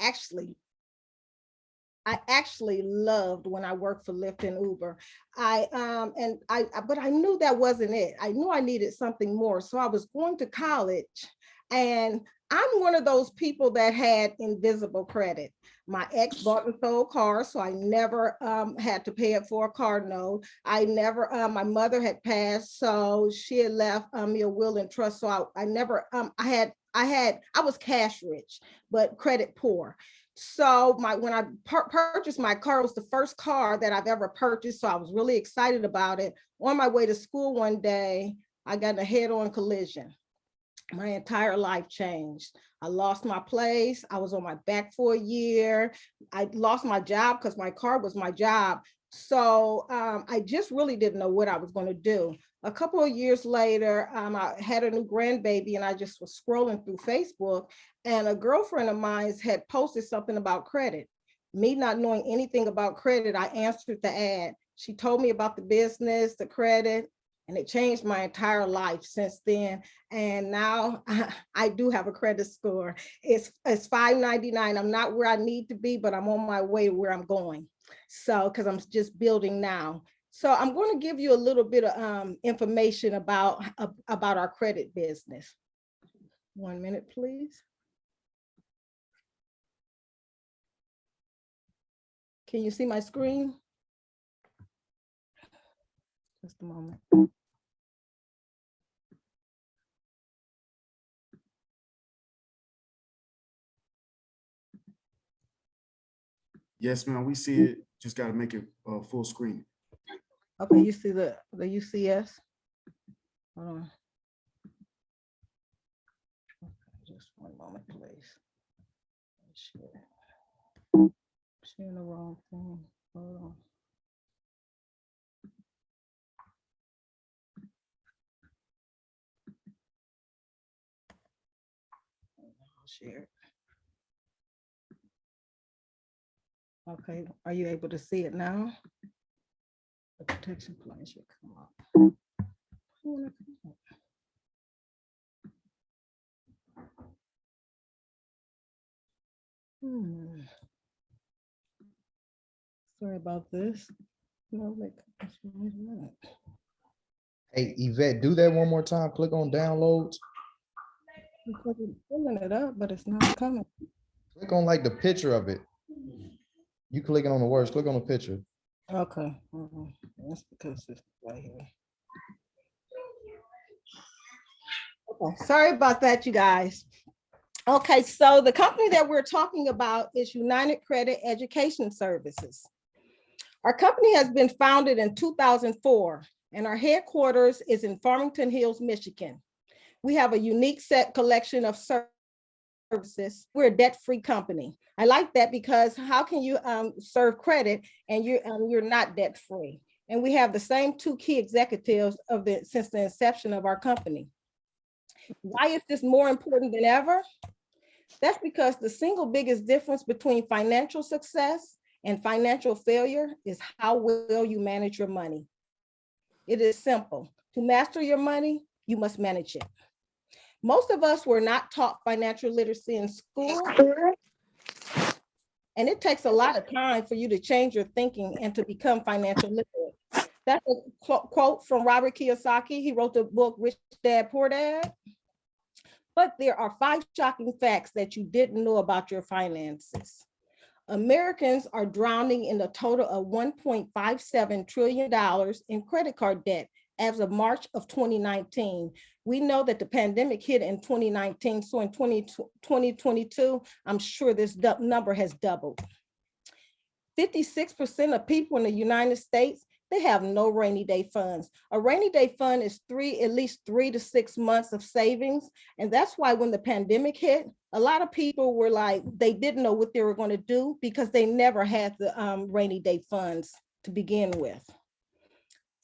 actually loved when I worked for Lyft and Uber. But I knew that wasn't it. I knew I needed something more. So I was going to college, and I'm one of those people that had invisible credit. My ex bought and sold cars, so I never had to pay it for a car note. I never, my mother had passed, so she had left me a will and trust. So I never, I was cash rich, but credit poor. So when I purchased my car, it was the first car that I've ever purchased. So I was really excited about it. On my way to school one day, I got in a head-on collision. My entire life changed. I lost my place. I was on my back for a year. I lost my job because my car was my job. So I just really didn't know what I was going to do. A couple of years later, I had a new grandbaby, and I just was scrolling through Facebook, and a girlfriend of mine had posted something about credit. Me not knowing anything about credit, I answered the ad. She told me about the business, the credit, and it changed my entire life since then. And now I do have a credit score. It's 599. I'm not where I need to be, but I'm on my way to where I'm going. So, because I'm just building now. So I'm going to give you a little bit of information about our credit business. 1 minute, please. Can you see my screen? Just a moment. Yes, ma'am, we see it. Just got to make it full screen. Okay, you see the UCS? Hold on. Okay, just 1 moment, please. Sharing the wrong thing. Hold on. I'll share it. Okay, are you able to see it now? The protection plan should come up. Sorry about this. Hey, Yvette, do that one more time. Click on downloads. I'm pulling it up, but it's not coming. Click on like the picture of it. You clicking on the words, click on the picture. Okay. That's because it's right here. Okay, sorry about that, you guys. Okay, so the company that we're talking about is United Credit Education Services. Our company has been founded in 2004, and our headquarters is in Farmington Hills, Michigan. We have a unique collection of services. We're a debt-free company. I like that because how can you serve credit and you're not debt-free? And we have the same two key executives since the inception of our company. Why is this more important than ever? That's because the single biggest difference between financial success and financial failure is how well you manage your money. It is simple. To master your money, you must manage it. Most of us were not taught financial literacy in school, and it takes a lot of time for you to change your thinking and to become financial literate. That's a quote from Robert Kiyosaki. He wrote the book Rich Dad, Poor Dad. But there are 5 shocking facts that you didn't know about your finances. Americans are drowning in a total of $1.57 trillion in credit card debt as of March of 2019. We know that the pandemic hit in 2019, so in 2022, I'm sure this number has doubled. 56% of people in the United States, they have no rainy day funds. A rainy day fund is at least 3 to 6 months of savings. And that's why when the pandemic hit, a lot of people were like, they didn't know what they were going to do because they never had the rainy day funds to begin with.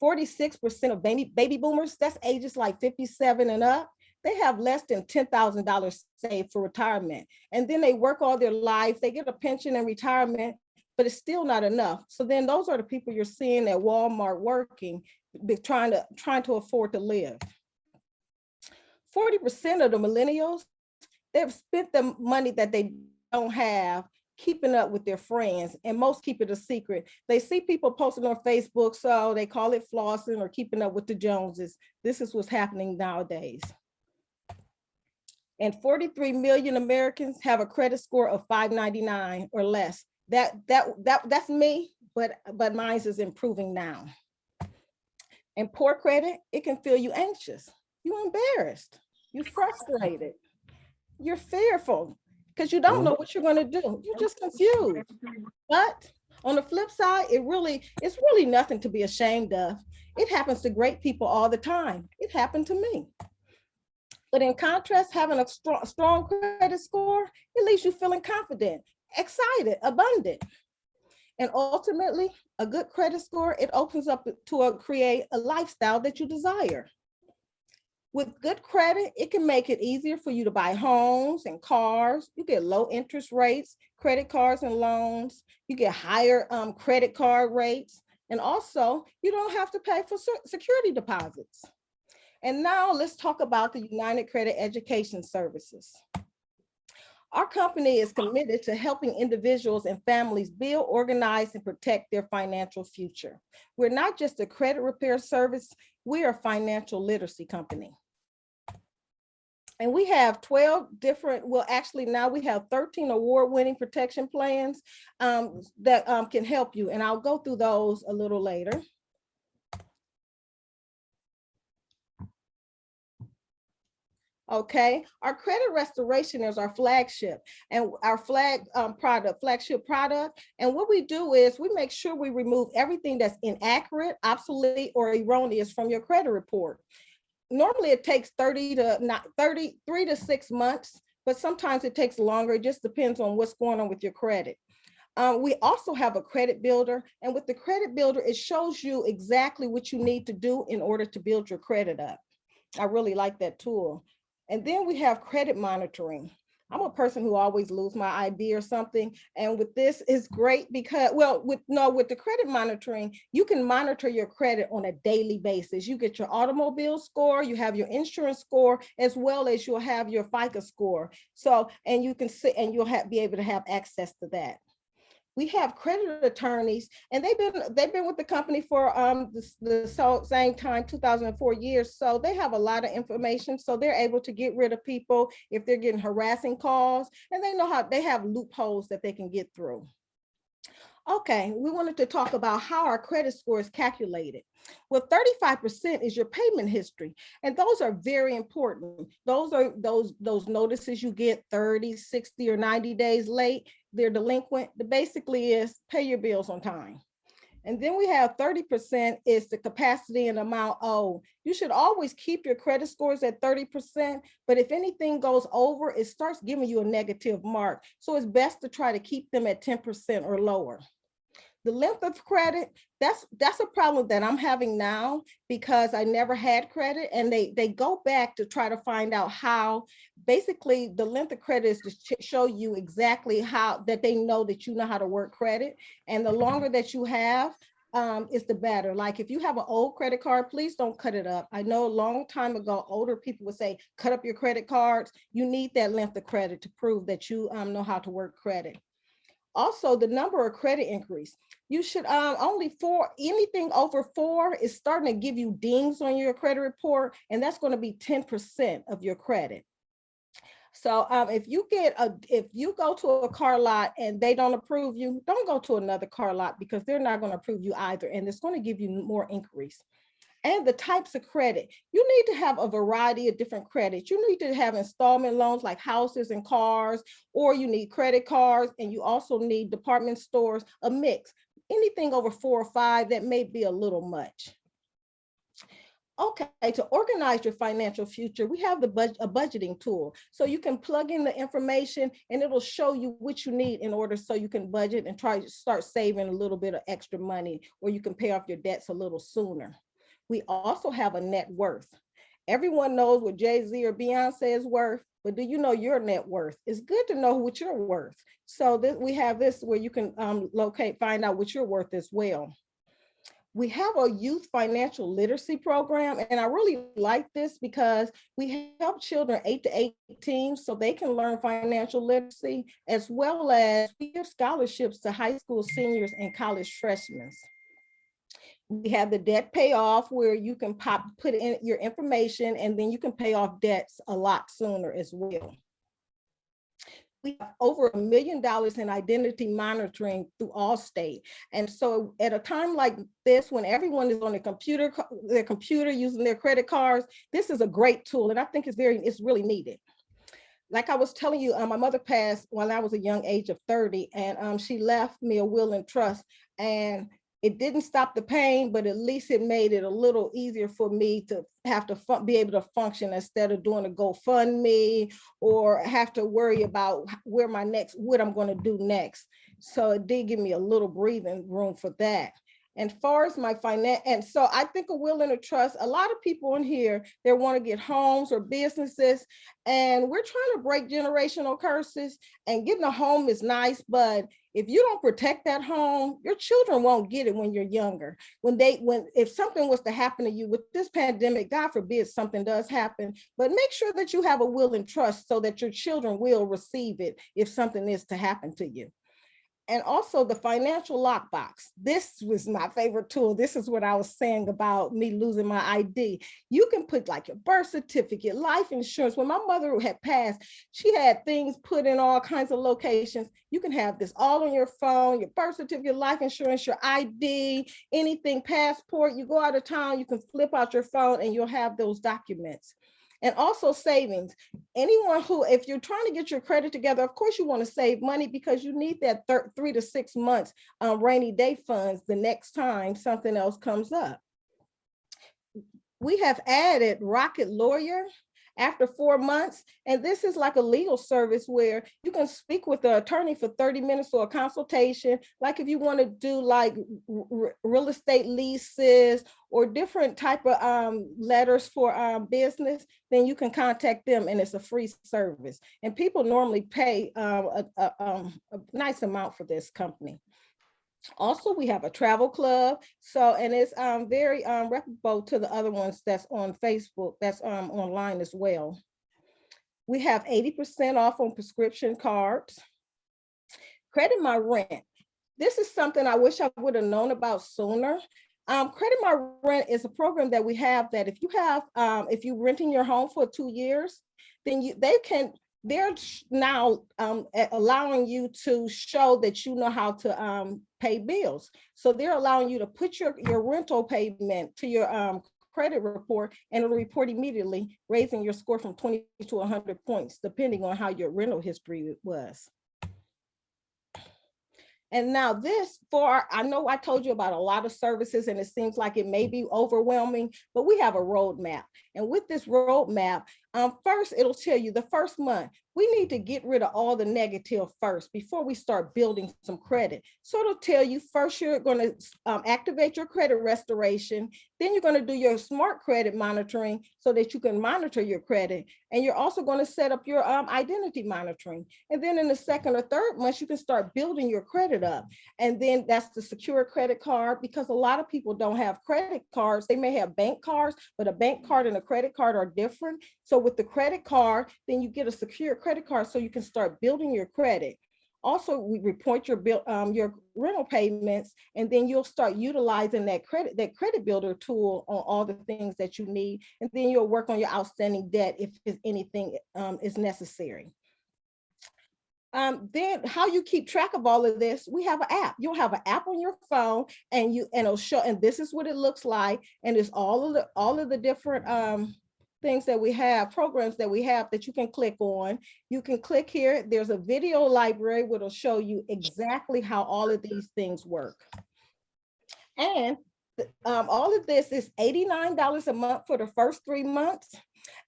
46% of baby boomers, that's ages like 57 and up, they have less than $10,000 saved for retirement. And then they work all their lives, they get a pension and retirement, but it's still not enough. So then those are the people you're seeing at Walmart working, trying to afford to live. 40% of the millennials, they've spent the money that they don't have keeping up with their friends, and most keep it a secret. They see people posting on Facebook, so they call it flossing or keeping up with the Joneses. This is what's happening nowadays. And 43 million Americans have a credit score of 599 or less. That's me, but mine is improving now. And poor credit, it can feel you anxious, you're embarrassed, you're frustrated, you're fearful, because you don't know what you're going to do. You're just confused. But on the flip side, it's really nothing to be ashamed of. It happens to great people all the time. It happened to me. But in contrast, having a strong credit score, it leaves you feeling confident, excited, abundant. And ultimately, a good credit score, it opens up to create a lifestyle that you desire. With good credit, it can make it easier for you to buy homes and cars. You get low interest rates, credit cards and loans. You get higher credit card rates. And also, you don't have to pay for security deposits. And now let's talk about the United Credit Education Services. Our company is committed to helping individuals and families build, organize, and protect their financial future. We're not just a credit repair service, we're a financial literacy company. And we have 12 different, well, actually now we have 13 award-winning protection plans that can help you. And I'll go through those a little later. Okay, our credit restoration is our flagship and our flagship product. And what we do is we make sure we remove everything that's inaccurate, obsolete, or erroneous from your credit report. Normally it takes 3 to 6 months, but sometimes it takes longer. It just depends on what's going on with your credit. We also have a credit builder, and with the credit builder, it shows you exactly what you need to do in order to build your credit up. I really like that tool. And then we have credit monitoring. I'm a person who always lose my ID or something. And with this is great because, well, with the credit monitoring, you can monitor your credit on a daily basis. You get your automobile score, you have your insurance score, as well as you'll have your FICO score. So, and you can sit and you'll be able to have access to that. We have credit attorneys, and they've been with the company for the same time, 2004 years. So they have a lot of information. So they're able to get rid of people if they're getting harassing calls, and they know how they have loopholes that they can get through. Okay, we wanted to talk about how our credit score is calculated. Well, 35% is your payment history, and those are very important. Those are those notices you get 30, 60, or 90 days late, they're delinquent. The basically is pay your bills on time. And then we have 30% is the capacity and amount owed. You should always keep your credit scores at 30%, but if anything goes over, it starts giving you a negative mark. So it's best to try to keep them at 10% or lower. The length of credit, that's a problem that I'm having now because I never had credit, and they go back to try to find out how. Basically the length of credit is to show you exactly how that they know that you know how to work credit, and the longer that you have is the better. Like if you have an old credit card, please don't cut it up. I know a long time ago older people would say cut up your credit cards. You need that length of credit to prove that you know how to work credit. Also, the number of credit increase. You should anything over 4 is starting to give you dings on your credit report, and that's going to be 10% of your credit. So if you go to a car lot and they don't approve you, don't go to another car lot because they're not going to approve you either, and it's going to give you more increase. And the types of credit, you need to have a variety of different credits. You need to have installment loans like houses and cars, or you need credit cards, and you also need department stores, a mix. Anything over 4 or 5, that may be a little much. Okay, to organize your financial future, we have a budgeting tool. So you can plug in the information and it'll show you what you need in order so you can budget and try to start saving a little bit of extra money, or you can pay off your debts a little sooner. We also have a net worth. Everyone knows what Jay-Z or Beyonce is worth, but do you know your net worth? It's good to know what you're worth. So we have this where you can find out what you're worth as well. We have a youth financial literacy program, and I really like this because we help children 8 to 18 so they can learn financial literacy, as well as we give scholarships to high school seniors and college freshmen. We have the debt payoff where you can put in your information and then you can pay off debts a lot sooner as well. We have over $1 million in identity monitoring through Allstate. And so at a time like this, when everyone is on their computer using their credit cards, this is a great tool. And I think it's really needed. Like I was telling you, my mother passed when I was a young age of 30, and she left me a will and trust. And it didn't stop the pain, but at least it made it a little easier for me to have to be able to function instead of doing a GoFundMe or have to worry about what I'm going to do next. So it did give me a little breathing room for that. And far as my finance, and so I think a will and a trust, a lot of people in here, they want to get homes or businesses, and we're trying to break generational curses, and getting a home is nice, but if you don't protect that home, your children won't get it when you're younger. If something was to happen to you with this pandemic, God forbid something does happen, but make sure that you have a will and trust so that your children will receive it if something is to happen to you. And also the financial lockbox. This was my favorite tool. This is what I was saying about me losing my ID. You can put like your birth certificate, life insurance. When my mother had passed, she had things put in all kinds of locations. You can have this all on your phone, your birth certificate, life insurance, your ID, anything, passport. You go out of town, you can flip out your phone and you'll have those documents. And also savings. Anyone who, if you're trying to get your credit together, of course you want to save money because you need that 3 to 6 months rainy day funds the next time something else comes up. We have added Rocket Lawyer after 4 months. And this is like a legal service where you can speak with the attorney for 30 minutes for a consultation. Like if you want to do like real estate leases or different type of letters for business, then you can contact them and it's a free service. And people normally pay a nice amount for this company. Also, we have a travel club. So, and it's very reputable to the other ones that's on Facebook, that's online as well. We have 80% off on prescription cards. Credit My Rent. This is something I wish I would have known about sooner. Credit My Rent is a program that we have that if you have, if you're renting your home for 2 years, then they're now allowing you to show that you know how to pay bills. So they're allowing you to put your rental payment to your credit report, and it'll report immediately, raising your score from 20 to 100 points, depending on how your rental history was. And now this, I know I told you about a lot of services and it seems like it may be overwhelming, but we have a roadmap. And with this roadmap, first, it'll tell you the first month, we need to get rid of all the negative first before we start building some credit. So it'll tell you first, you're going to activate your credit restoration. Then you're going to do your smart credit monitoring so that you can monitor your credit. And you're also going to set up your identity monitoring. And then in the second or third month, you can start building your credit up. And then that's the secure credit card, because a lot of people don't have credit cards. They may have bank cards, but a bank card and a credit card are different. So with the credit card, then you get a secure credit card so you can start building your credit. Also, we report your rental payments, and then you'll start utilizing that credit builder tool on all the things that you need. And then you'll work on your outstanding debt if anything is necessary. Then how you keep track of all of this, we have an app. You'll have an app on your phone, and it'll show, and this is what it looks like. And it's all of the different things that we have, programs that we have that you can click on. You can click here. There's a video library which will show you exactly how all of these things work. And all of this is $89 a month for the first 3 months.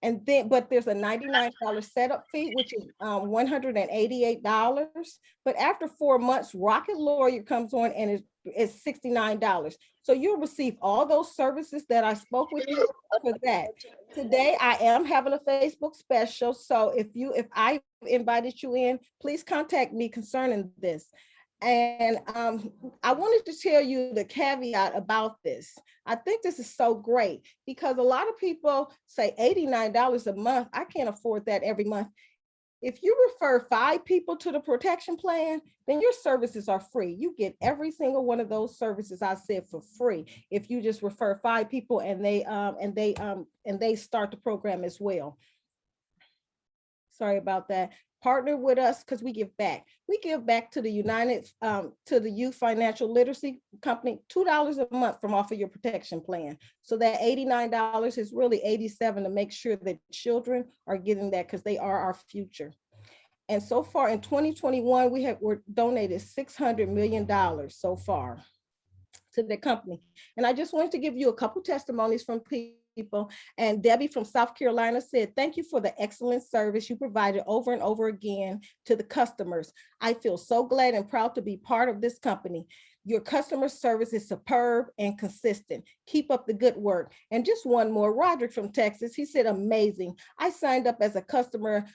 And then, but there's a $99 setup fee, which is $188. But after 4 months, Rocket Lawyer comes on and it's $69. So you'll receive all those services that I spoke with you for that. Today, I am having a Facebook special. So if I invited you in, please contact me concerning this. And I wanted to tell you the caveat about this. I think this is so great because a lot of people say $89 a month. I can't afford that every month. If you refer 5 people to the protection plan, then your services are free. You get every single one of those services I said for free. If you just refer 5 people and they start the program as well. Sorry about that. Partner with us because we give back. We give back to the to the Youth Financial Literacy Company, $2 a month from off of your protection plan. So that $89 is really $87 to make sure that children are getting that because they are our future. And so far in 2021, we're donated $600 million so far to the company. And I just wanted to give you a couple testimonies from people. And Debbie from South Carolina said, thank you for the excellent service you provided over and over again to the customers. I feel so glad and proud to be part of this company. Your customer service is superb and consistent. Keep up the good work. And just one more, Roderick from Texas, he said, amazing. I signed up as a customer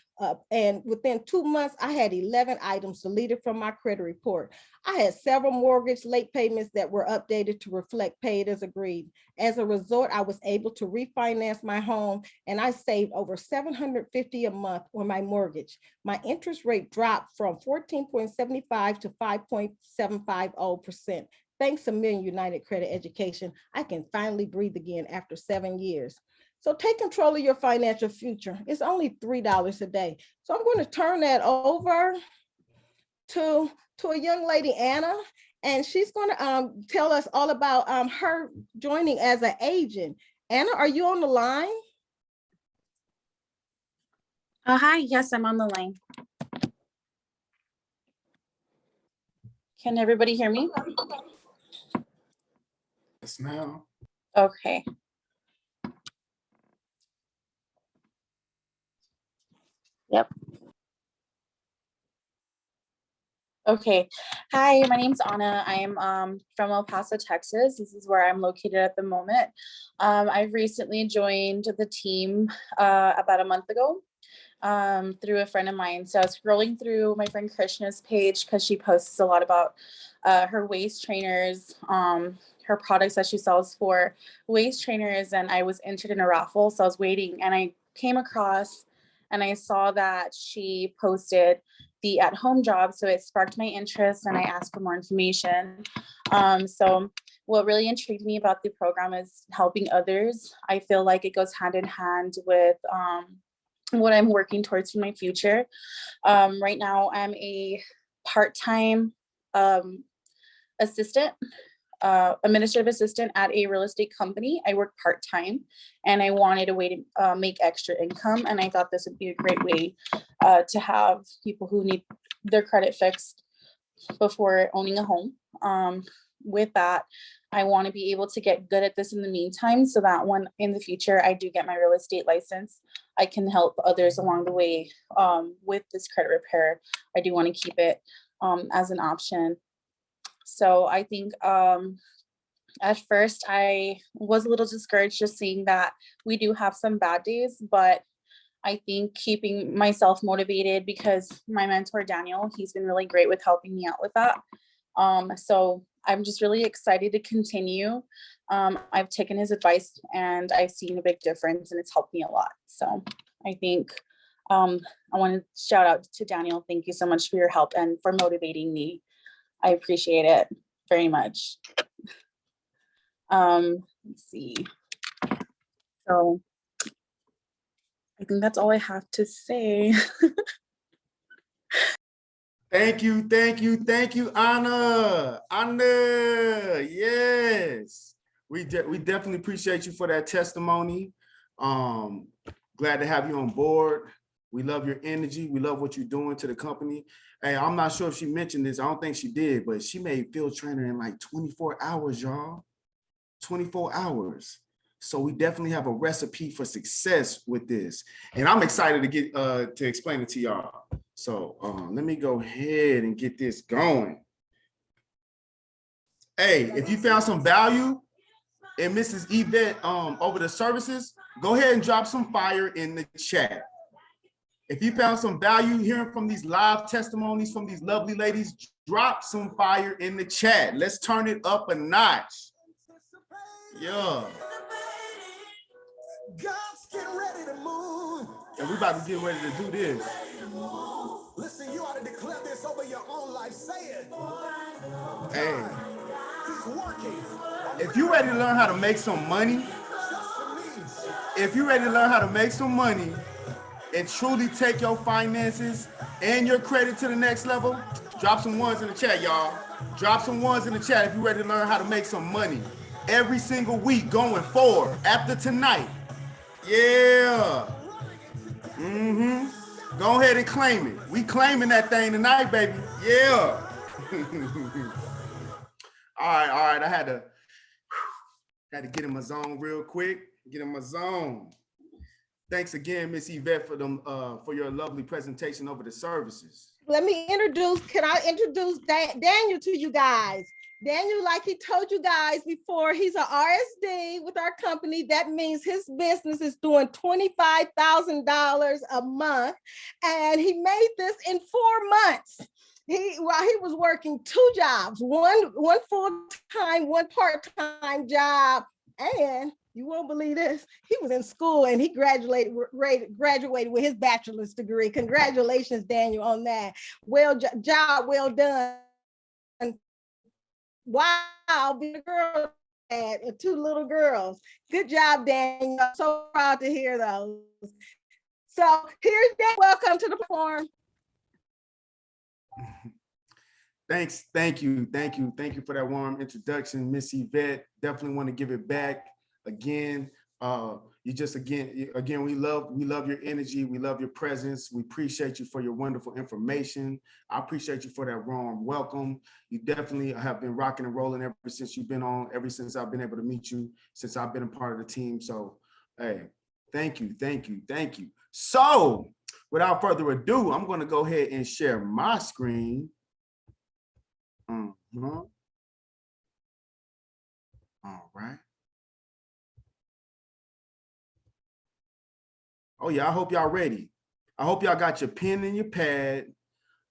and within 2 months, I had 11 items deleted from my credit report. I had several mortgage late payments that were updated to reflect paid as agreed. As a result, I was able to refinance my home and I saved over $750 a month on my mortgage. My interest rate dropped from 14.75 to 5.750%. Thanks a million, United Credit Education. I can finally breathe again after 7 years. So take control of your financial future. It's only $3 a day. So I'm going to turn that over to a young lady, Anna, and she's going to tell us all about her joining as an agent. Anna, are you on the line? Hi, yes, I'm on the line. Can everybody hear me? Yes, ma'am. Okay. Yep. Okay. Hi, my name's Anna. I am from El Paso, Texas. This is where I'm located at the moment. I've recently joined the team about a month ago through a friend of mine. So I was scrolling through my friend Krishna's page because she posts a lot about her waist trainers, her products that she sells for waist trainers. And I was entered in a raffle. So I was waiting and I came across and I saw that she posted the at-home job. So it sparked my interest and I asked for more information. So what really intrigued me about the program is helping others. I feel like it goes hand in hand with what I'm working towards in my future. Right now, I'm a part-time assistant, administrative assistant at a real estate company. I work part-time and I wanted a way to make extra income. And I thought this would be a great way to have people who need their credit fixed before owning a home. With that, I want to be able to get good at this in the meantime so that when in the future I do get my real estate license, I can help others along the way with this credit repair. I do want to keep it as an option. So I think at first I was a little discouraged just seeing that we do have some bad days, but I think keeping myself motivated because my mentor, Daniel, he's been really great with helping me out with that. So I'm just really excited to continue. I've taken his advice and I've seen a big difference and it's helped me a lot. So I think I want to shout out to Daniel. Thank you so much for your help and for motivating me. I appreciate it very much. Let's see. So I think that's all I have to say. Thank you, Anna. Anna, yes. We definitely appreciate you for that testimony. Glad to have you on board. We love your energy. We love what you're doing to the company. Hey, I'm not sure if she mentioned this. I don't think she did, but she made field trainer in like 24 hours, y'all. 24 hours. So we definitely have a recipe for success with this. And I'm excited to get to explain it to y'all. So let me go ahead and get this going. Hey, if you found some value in Mrs. Eyvette over the services, go ahead and drop some fire in the chat. If you found some value hearing from these live testimonies from these lovely ladies, drop some fire in the chat. Let's turn it up a notch. Yeah. God's getting ready to move. And we about to get ready to do this. Listen, you ought to declare this over your own life. Say it. Hey. He's working. If you're ready to learn how to make some money, if you're ready to learn how to make some money and truly take your finances and your credit to the next level, drop some ones in the chat, y'all. Drop some ones in the chat if you're ready to learn how to make some money every single week going forward after tonight. Yeah. Go ahead and claim it. We claiming that thing tonight, baby. Yeah. All right. I had to get in my zone real quick. Get in my zone. Thanks again, Miss Eyvette, for your lovely presentation over the services. Can I introduce Daniel to you guys? Daniel, like he told you guys before, he's an RSD with our company. That means his business is doing $25,000 a month. And he made this in 4 months. While he was working 2 jobs, one full-time, one part-time job. And you won't believe this, he was in school and he graduated with his bachelor's degree. Congratulations, Daniel, on that. Job well done. Wow, being a girl dad and 2 little girls. Good job, Daniel. I'm so proud to hear those. So here's Dan. Welcome to the forum. Thanks. Thank you for that warm introduction, Miss Eyvette. Definitely want to give it back again. We love your energy. We love your presence. We appreciate you for your wonderful information. I appreciate you for that warm welcome. You definitely have been rocking and rolling ever since you've been on, ever since I've been able to meet you, since I've been a part of the team. So, hey, thank you. So, without further ado, I'm going to go ahead and share my screen. All right. Oh yeah, I hope y'all ready. I hope y'all got your pen and your pad.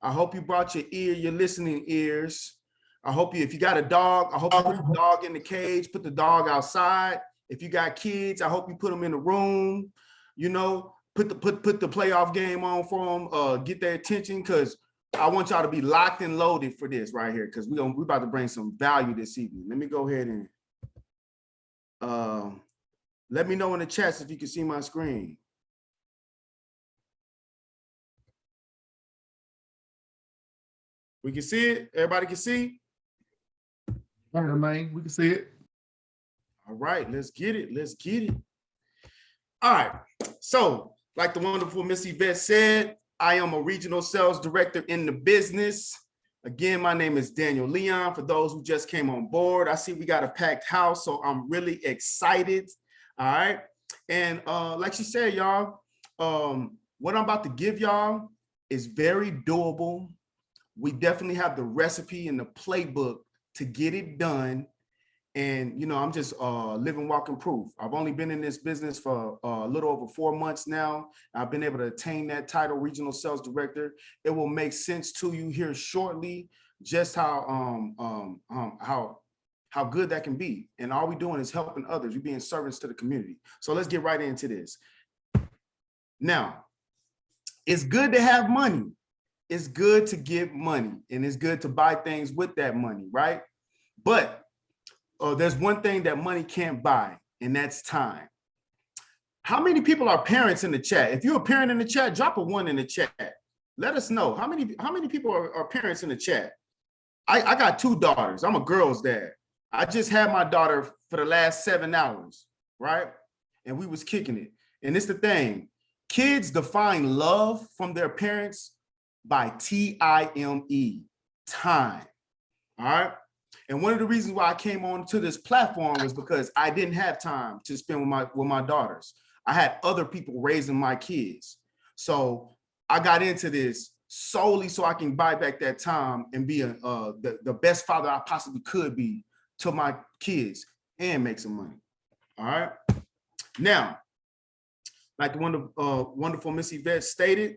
I hope you brought your listening ears. I hope if you got a dog, I hope you put the dog in the cage, put the dog outside. If you got kids, I hope you put them in the room, put the playoff game on for them, get their attention, because I want y'all to be locked and loaded for this right here, because we're about to bring some value this evening. Let me go ahead and let me know in the chats if you can see my screen. We can see it? Everybody can see? All right, man, we can see it. All right, let's get it. All right, so like the wonderful Miss Eyvette said, I am a regional sales director in the business. Again, my name is Daniel Leon. For those who just came on board, I see we got a packed house, so I'm really excited. All right, and like she said, y'all, what I'm about to give y'all is very doable. We definitely have the recipe and the playbook to get it done. And, I'm just living walking proof. I've only been in this business for a little over 4 months now. I've been able to attain that title, regional sales director. It will make sense to you here shortly, just how good that can be. And all we're doing is helping others. We're being servants to the community. So let's get right into this. Now, it's good to have money. It's good to get money, and it's good to buy things with that money, right? But there's one thing that money can't buy, and that's time. How many people are parents in the chat? If you're a parent in the chat, drop a 1 in the chat. Let us know how many people are parents in the chat. I got 2 daughters. I'm a girl's dad. I just had my daughter for the last 7 hours, right? And we was kicking it. And it's the thing. Kids define love from their parents by time, time. All right. And one of the reasons why I came on to this platform was because I didn't have time to spend with my daughters. I had other people raising my kids. So I got into this solely so I can buy back that time and be the best father I possibly could be to my kids and make some money. All right. Now, like the wonderful Miss Eyvette stated,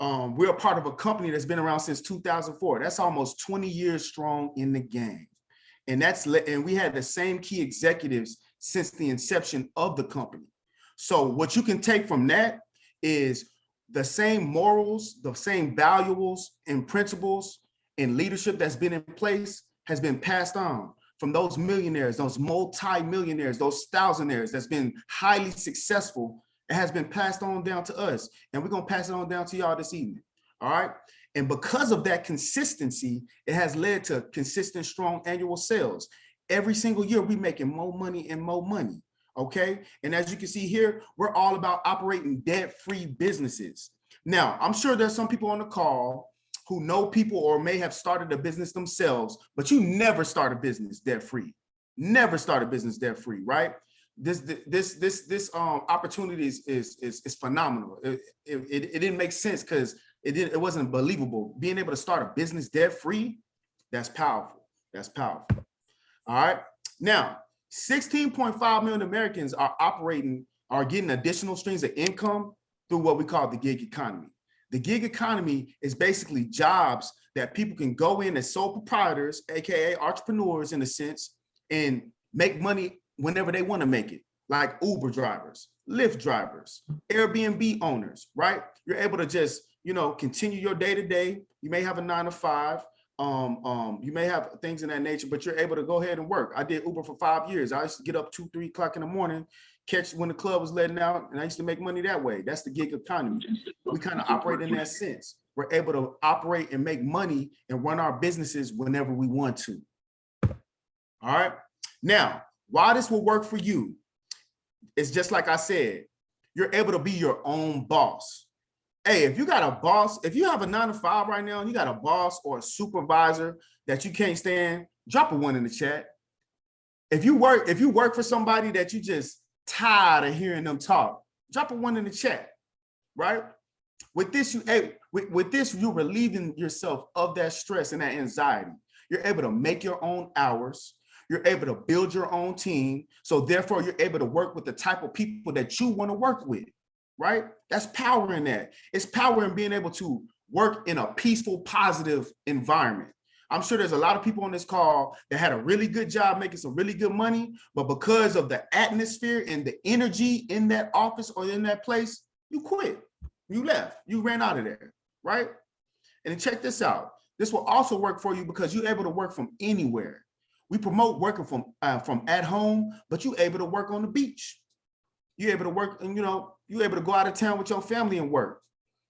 we're a part of a company that's been around since 2004. That's almost 20 years strong in the game. And we had the same key executives since the inception of the company. So what you can take from that is the same morals, the same values and principles and leadership that's been in place has been passed on from those millionaires, those multi-millionaires, those thousandaires that's been highly successful. It has been passed on down to us, and we're gonna pass it on down to y'all this evening, all right? And because of that consistency, it has led to consistent, strong annual sales. Every single year, we're making more money and more money, okay? And as you can see here, we're all about operating debt-free businesses. Now, I'm sure there's some people on the call who know people or may have started a business themselves, but you never start a business debt-free. Never start a business debt-free, right? This opportunity is phenomenal. It didn't make sense because it wasn't believable. Being able to start a business debt-free, that's powerful. That's powerful. All right. Now, 16.5 million Americans are getting additional streams of income through what we call the gig economy. The gig economy is basically jobs that people can go in as sole proprietors, aka entrepreneurs in a sense, and make money whenever they want to make it, like Uber drivers, Lyft drivers, Airbnb owners, right? You're able to just, continue your day-to-day. You may have a 9 to 5. You may have things in that nature, but you're able to go ahead and work. I did Uber for 5 years. I used to get up 2, 3 o'clock in the morning, catch when the club was letting out, and I used to make money that way. That's the gig economy. We kind of operate in that sense. We're able to operate and make money and run our businesses whenever we want to. All right. Now, why this will work for you, it's just like I said, you're able to be your own boss. Hey, if you got a boss, if you have a 9 to 5 right now and you got a boss or a supervisor that you can't stand, drop a 1 in the chat. If you work for somebody that you just tired of hearing them talk, drop a 1 in the chat, right? With this, you're relieving yourself of that stress and that anxiety. You're able to make your own hours. You're able to build your own team. So therefore, you're able to work with the type of people that you want to work with, right? That's power in that. It's power in being able to work in a peaceful, positive environment. I'm sure there's a lot of people on this call that had a really good job making some really good money, but because of the atmosphere and the energy in that office or in that place, you quit, you left, you ran out of there, right? And check this out. This will also work for you because you're able to work from anywhere. We promote working from at home, but you're able to work on the beach. You're able to work and, you're able to go out of town with your family and work.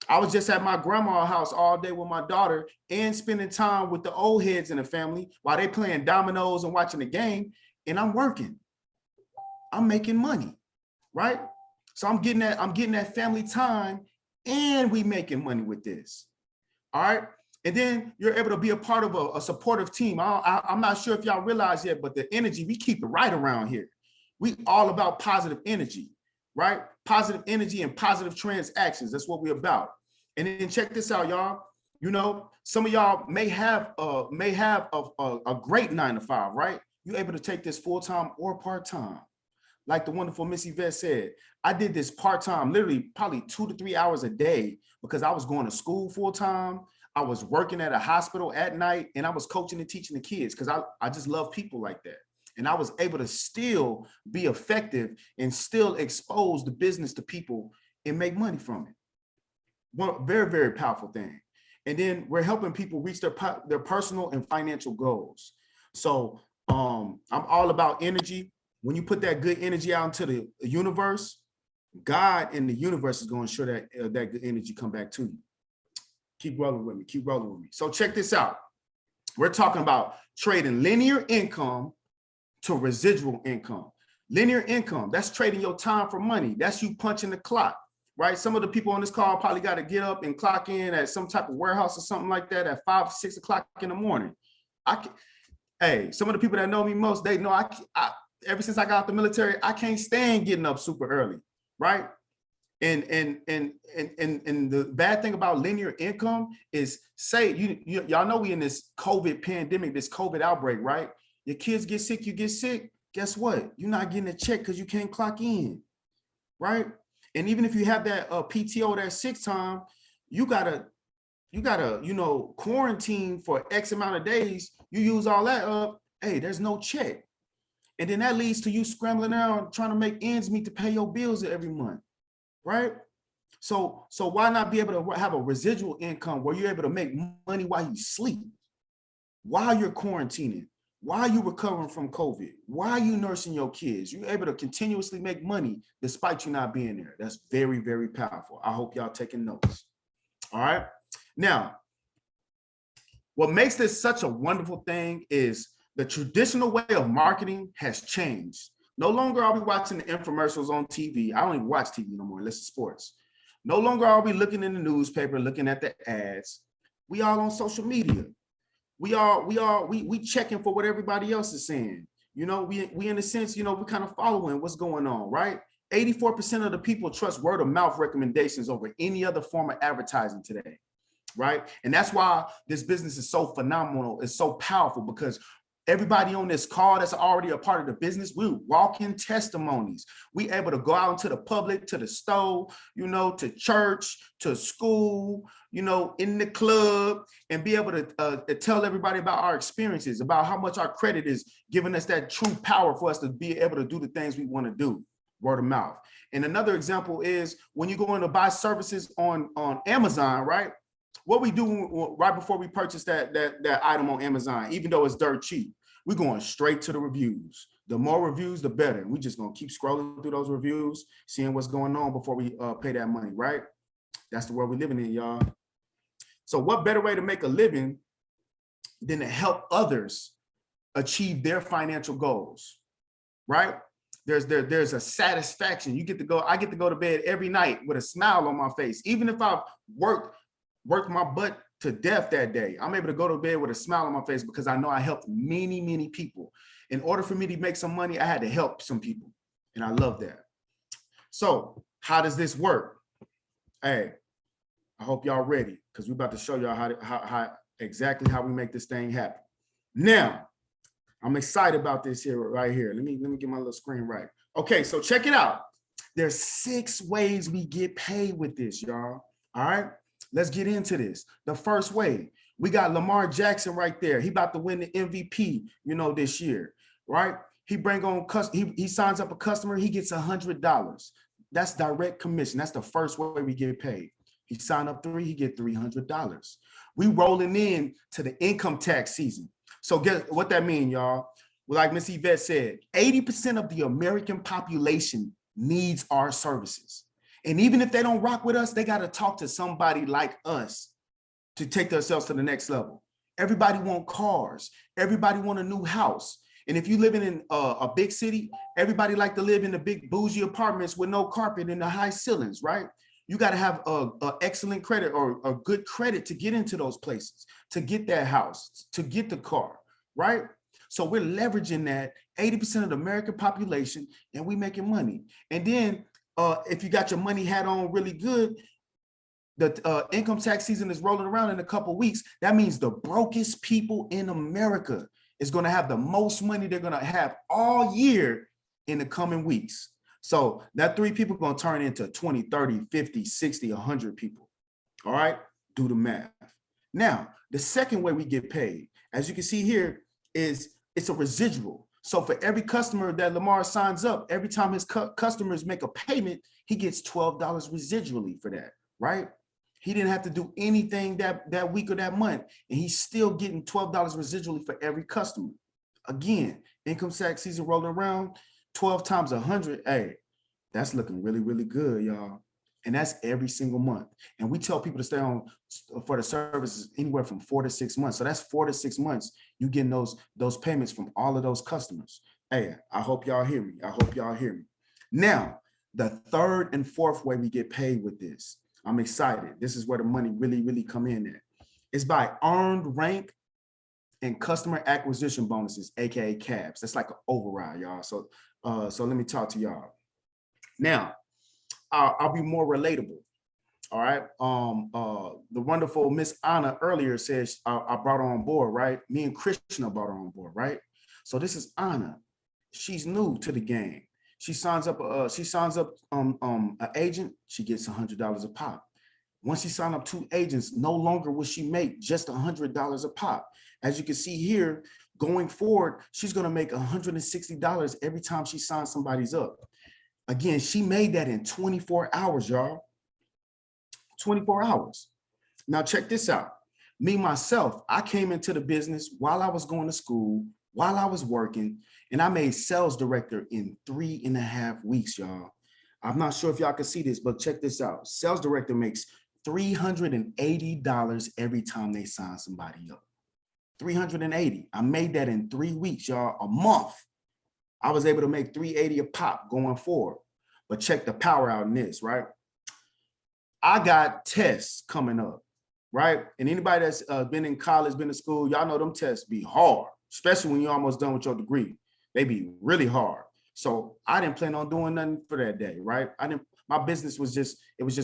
I was just at my grandma's house all day with my daughter and spending time with the old heads in the family while they playing dominoes and watching the game, and I'm working. I'm making money, right? So I'm getting that family time, and we making money with this. All right. And then you're able to be a part of a supportive team. I'm not sure if y'all realize yet, but the energy, we keep it right around here. We all about positive energy, right? Positive energy and positive transactions. That's what we're about. And then check this out, y'all. Some of y'all may have a great 9 to 5, right? You're able to take this full-time or part-time. Like the wonderful Miss Eyvette said, I did this part-time, literally probably 2 to 3 hours a day because I was going to school full-time. I was working at a hospital at night, and I was coaching and teaching the kids because I just love people like that. And I was able to still be effective and still expose the business to people and make money from it. One very, very powerful thing. And then we're helping people reach their personal and financial goals. So I'm all about energy. When you put that good energy out into the universe, God and the universe is going to ensure that that good energy come back to you. Keep rolling with me. Keep rolling with me. So check this out. We're talking about trading linear income to residual income. Linear income, that's trading your time for money. That's you punching the clock, right? Some of the people on this call probably got to get up and clock in at some type of warehouse or something like that at 5, 6 o'clock in the morning. Hey, some of the people that know me most, they know I ever since I got out the military, I can't stand getting up super early, right? And the bad thing about linear income is, say y'all know we in this COVID pandemic, this COVID outbreak, right? Your kids get sick, you get sick. Guess what? You're not getting a check because you can't clock in, right? And even if you have that PTO, that sick time, you gotta, quarantine for X amount of days. You use all that up, hey, there's no check. And then that leads to you scrambling around trying to make ends meet to pay your bills every month, right? So why not be able to have a residual income where you're able to make money while you sleep, while you're quarantining, while you're recovering from COVID, while you're nursing your kids? You're able to continuously make money despite you not being there. That's very, very powerful. I hope y'all taking notes. All right. Now, what makes this such a wonderful thing is the traditional way of marketing has changed. No longer are we watching the infomercials on TV. I don't even watch TV no more unless it's sports. No longer are we looking in the newspaper, looking at the ads. We all on social media. We checking for what everybody else is saying. We in a sense, we kind of following what's going on, right? 84% of the people trust word of mouth recommendations over any other form of advertising today, right? And that's why this business is so phenomenal. It's so powerful, because everybody on this call that's already a part of the business, we're walking testimonies. We able to go out into the public, to the store, to church, to school, in the club, and be able to tell everybody about our experiences, about how much our credit is giving us that true power for us to be able to do the things we want to do. Word of mouth. And another example is when you go in to buy services on Amazon, right? What we do right before we purchase that item on Amazon, even though it's dirt cheap, we're going straight to the reviews. The more reviews, the better. We just gonna keep scrolling through those reviews, seeing what's going on before we pay that money, right? That's the world we're living in, y'all. So what better way to make a living than to help others achieve their financial goals, right? There's a satisfaction. I get to go to bed every night with a smile on my face. Even if I've worked my butt to death that day, I'm able to go to bed with a smile on my face because I know I helped many, many people. In order for me to make some money, I had to help some people. And I love that. So how does this work? Hey, I hope y'all ready, because we're about to show y'all how exactly how we make this thing happen. Now, I'm excited about this here, right here. Let me get my little screen right. Okay, so check it out. There's 6 ways we get paid with this, y'all. All right, let's get into this. The first way, we got Lamar Jackson right there. He about to win the MVP, this year, right? He signs up a customer, he gets $100. That's direct commission. That's the first way we get paid. He signed up 3, he get $300. We rolling in to the income tax season. So guess what that means, y'all? Well, like Miss Eyvette said, 80% of the American population needs our services. And even if they don't rock with us, they got to talk to somebody like us to take themselves to the next level. Everybody want cars. Everybody want a new house. And if you living in a big city, everybody like to live in the big bougie apartments with no carpet and the high ceilings, right? You got to have a excellent credit or a good credit to get into those places, to get that house, to get the car, right? So we're leveraging that 80% of the American population, and we making money. And then if you got your money hat on really good, the income tax season is rolling around in a couple of weeks. That means the brokest people in America is going to have the most money they're going to have all year in the coming weeks. So that 3 people are going to turn into 20, 30, 50, 60, 100 people. All right, do the math. Now, the second way we get paid, as you can see here, is it's a residual. So for every customer that Lamar signs up, every time his customers make a payment, he gets $12 residually for that, right? He didn't have to do anything that week or that month, and he's still getting $12 residually for every customer. Again, income tax season rolling around, 12 times 100, hey, that's looking really, really good, y'all. And that's every single month. And we tell people to stay on for the services anywhere from 4 to 6 months. So that's 4 to 6 months you getting those payments from all of those customers. Hey, I hope y'all hear me. I hope y'all hear me. Now, the third and fourth way we get paid with this, I'm excited. This is where the money really, really come in at. It's by earned rank and customer acquisition bonuses, AKA CABs. That's like an override, y'all. So let me talk to y'all. Now, I'll be more relatable. All right. The wonderful Miss Anna earlier says I brought her on board, right? Me and Krishna brought her on board, right? So this is Anna. She's new to the game. She signs up an agent, she gets $100 a pop. Once she signed up 2 agents, no longer will she make just $100 a pop. As you can see here, going forward, she's gonna make $160 every time she signs somebody's up. Again, she made that in 24 hours, y'all. 24 hours. Now check this out. Me, myself, I came into the business while I was going to school, while I was working, and I made sales director in 3.5 weeks, y'all. I'm not sure if y'all can see this, but check this out. Sales director makes $380 every time they sign somebody up. 380. I made that in 3 weeks, y'all, a month. I was able to make 380 a pop going forward. But check the power out in this, right? I got tests coming up, right? And anybody that's been in college, been to school, y'all know them tests be hard, especially when you're almost done with your degree. They be really hard. So I didn't plan on doing nothing for that day, right? My business was just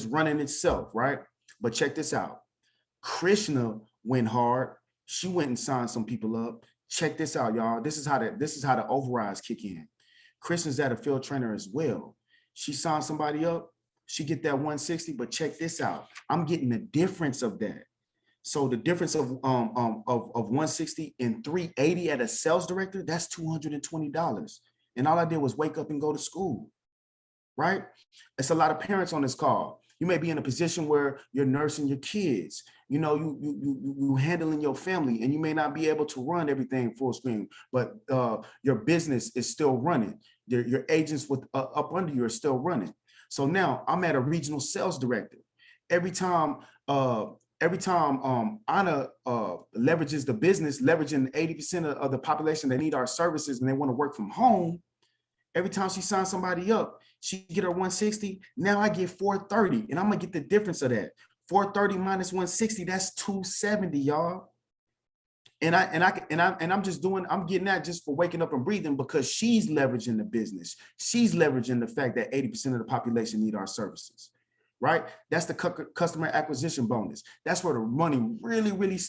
running itself, right? But check this out. Krishna went hard. She went and signed some people up. Check this out, y'all. This is how the overrides kick in. Krishna's at a field trainer as well. She signed somebody up. She get that 160, but check this out. I'm getting the difference of that. So the difference of 160 and 380 at a sales director, that's $220. And all I did was wake up and go to school, right? It's a lot of parents on this call. You may be in a position where you're nursing your kids, you know, you handling your family, and you may not be able to run everything full screen, but your business is still running. Your agents with up under you are still running. So now I'm at a regional sales director. Every time Anna leverages the business, leveraging 80% of the population that need our services and they want to work from home, every time she signs somebody up, she get her 160. Now I get 430, and I'm gonna get the difference of that. 430 minus 160, that's 270, y'all. And I'm getting that just for waking up and breathing, because she's leveraging the business. She's leveraging the fact that 80% of the population need our services, right? That's the customer acquisition bonus. That's where the money really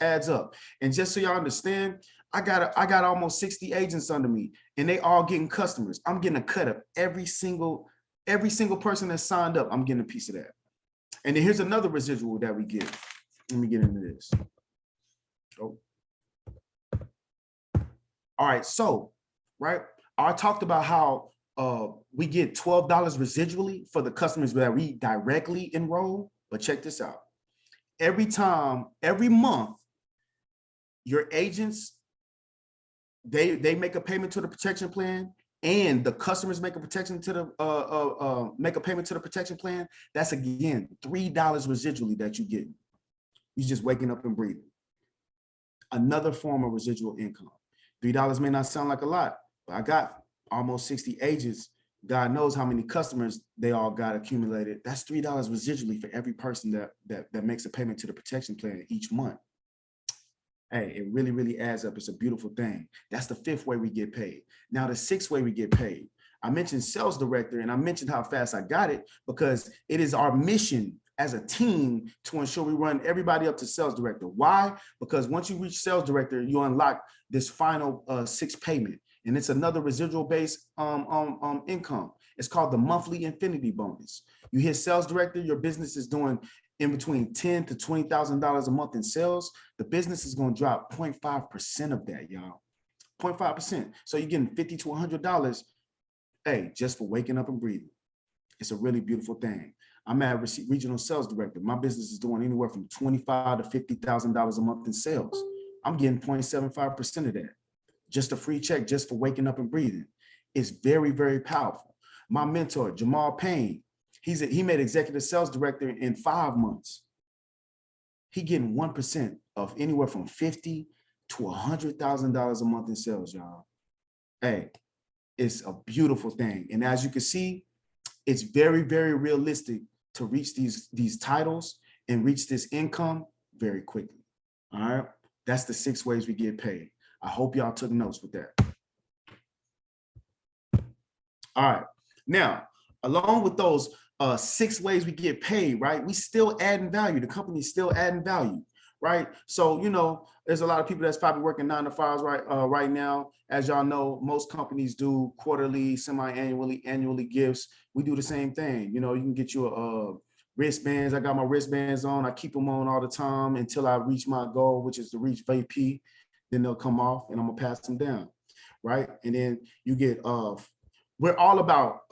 adds up. And just so y'all understand, I got almost 60 agents under me, and they all getting customers. I'm getting a cut of every single person that signed up. I'm getting a piece of that. And then here's another residual that we get. Let me get into this. Oh. All right, so, right, I talked about how we get $12 residually for the customers that we directly enroll, but check this out. Every month, your agents, they make a payment to the protection plan, and the customers make a payment to the protection plan. That's again $3 residually that you get. You're just waking up and breathing. Another form of residual income. $3 may not sound like a lot, but I got almost 60 agents. God knows how many customers they all got accumulated. That's $3 residually for every person that makes a payment to the protection plan each month. Hey, it really adds up. It's a beautiful thing. That's the 5th way we get paid. Now, the 6th way we get paid. I mentioned sales director, and I mentioned how fast I got it because it is our mission as a team to ensure we run everybody up to sales director. Why? Because once you reach sales director, you unlock this final 6th payment, and it's another residual based income. It's called the monthly infinity bonus. You hit sales director, your business is doing in between $10,000 to $20,000 a month in sales. The business is going to drop 0.5% of that, y'all. 0.5%. So you're getting $50 to $100, hey, just for waking up and breathing. It's a really beautiful thing. I'm at regional sales director. My business is doing anywhere from $25,000 to $50,000 a month in sales. I'm getting 0.75% of that. Just a free check just for waking up and breathing. It's very powerful. My mentor, Jamal Payne, he made executive sales director in 5 months. He getting 1% of anywhere from $50,000 to $100,000 a month in sales, y'all. Hey, it's a beautiful thing. And as you can see, it's very realistic to reach these titles and reach this income very quickly. All right. That's the 6 ways we get paid. I hope y'all took notes with that. All right. Now, along with those 6 ways we get paid, right? We still adding value. The company's still adding value, right? So, you know, there's a lot of people that's probably working 9 to 5s right now. As y'all know, most companies do quarterly, semi-annually, annually gifts. We do the same thing. You know, you can get you Wristbands, I got my wristbands on. I keep them on all the time until I reach my goal, which is to reach VP. Then they'll come off and I'm gonna pass them down, right? And then you get, we're all about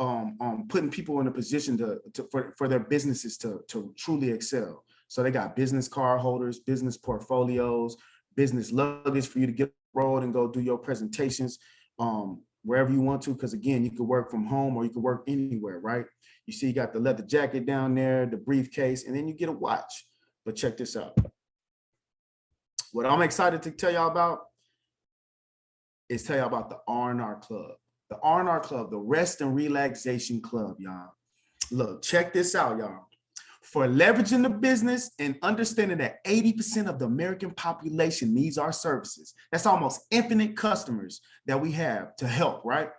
putting people in a position for their businesses to truly excel. So they got business card holders, business portfolios, business luggage for you to get on the road and go do your presentations wherever you want to. Because again, you could work from home or you could work anywhere, right? You see, you got the leather jacket down there, the briefcase, and then you get a watch. But check this out. What I'm excited to tell y'all about is tell y'all about the R&R Club. The R&R Club, the Rest and Relaxation Club, y'all. Look, check this out, y'all. For leveraging the business and understanding that 80% of the American population needs our services. That's almost infinite customers that we have to help, right?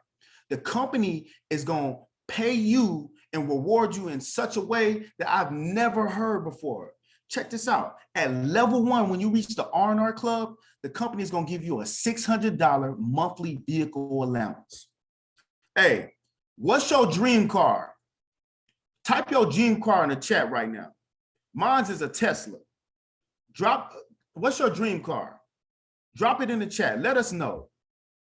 The company is going to pay you and reward you in such a way that I've never heard before. Check this out. At level 1, when you reach the R&R Club, the company is going to give you a $600 monthly vehicle allowance. Hey, what's your dream car? Type your dream car in the chat right now. Mine's is a Tesla. What's your dream car? Drop it in the chat. Let us know.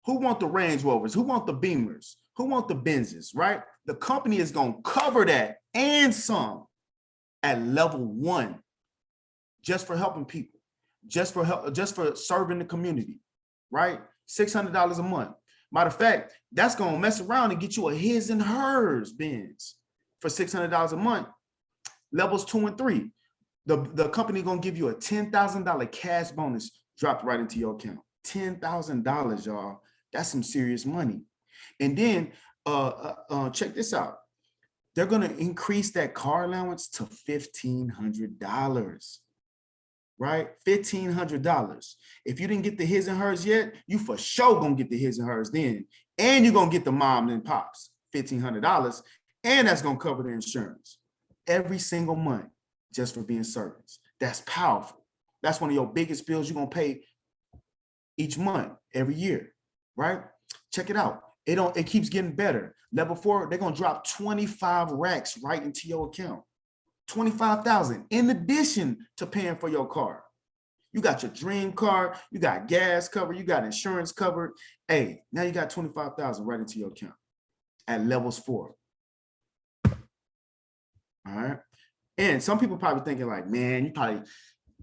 Who want the Range Rovers? Who want the Beamers? Who want the Benzes, right? The company is going to cover that and some at level 1, just for helping people, just for serving the community, right? $600 a month. Matter of fact, that's going to mess around and get you a his and hers Benz for $600 a month. Levels 2 and 3. The company going to give you a $10,000 cash bonus dropped right into your account. $10,000, y'all. That's some serious money. And then check this out. They're going to increase that car allowance to $1,500, right? $1,500. If you didn't get the his and hers yet, you for sure going to get the his and hers then. And you're going to get the mom and pops, $1,500. And that's going to cover the insurance every single month just for being servants. That's powerful. That's one of your biggest bills you're going to pay each month, every year, right? Check it out. It keeps getting better. Level 4, they're going to drop 25 racks right into your account. 25,000 in addition to paying for your car. You got your dream car, you got gas covered, you got insurance covered. Hey, now you got 25,000 right into your account at levels 4. All right. And some people probably thinking like, man,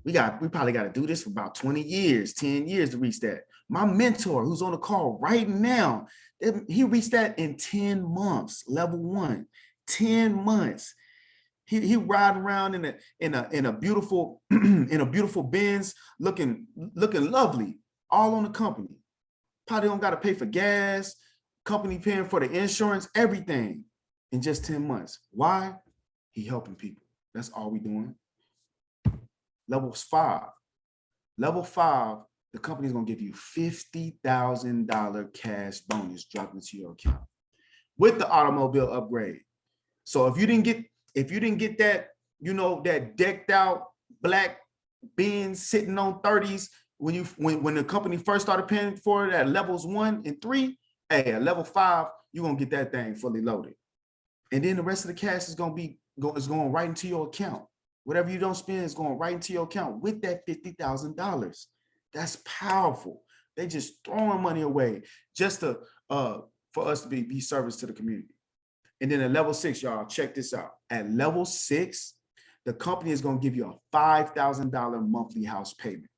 we probably got to do this for about 20 years, 10 years to reach that. My mentor who's on the call right now, he reached that in 10 months, level 1, 10 months. He riding around in a beautiful Benz, looking lovely, all on the company. Probably don't got to pay for gas, company paying for the insurance, everything in just 10 months. Why? He helping people. That's all we doing. Level 5. Level 5, the company's gonna give you $50,000 cash bonus dropped into your account with the automobile upgrade. So if you didn't get that, that decked out black Benz sitting on 30s when the company first started paying for it at levels 1 and 3, hey, at level 5, you're gonna get that thing fully loaded. And then the rest of the cash is going right into your account. Whatever you don't spend is going right into your account with that $50,000. That's powerful. They just throwing money away just to for us to be service to the community. And then at level 6, y'all, check this out. At level 6, the company is going to give you a $5,000 monthly house payment.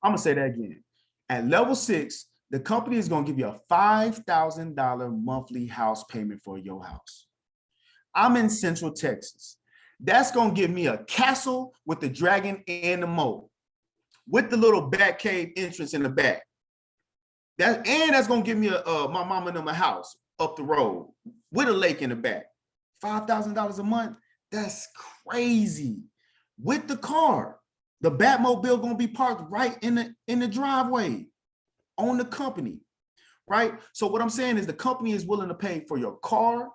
I'm going to say that again. At level 6, the company is going to give you a $5,000 monthly house payment for your house. I'm in Central Texas. That's going to give me a castle with the dragon and the moat, with the little bat cave entrance in the back. That's going to give me my mama and them a house up the road with a lake in the back. $5,000 a month. That's crazy. With the car, the Batmobile going to be parked right in the driveway on the company, right? So what I'm saying is the company is willing to pay for your car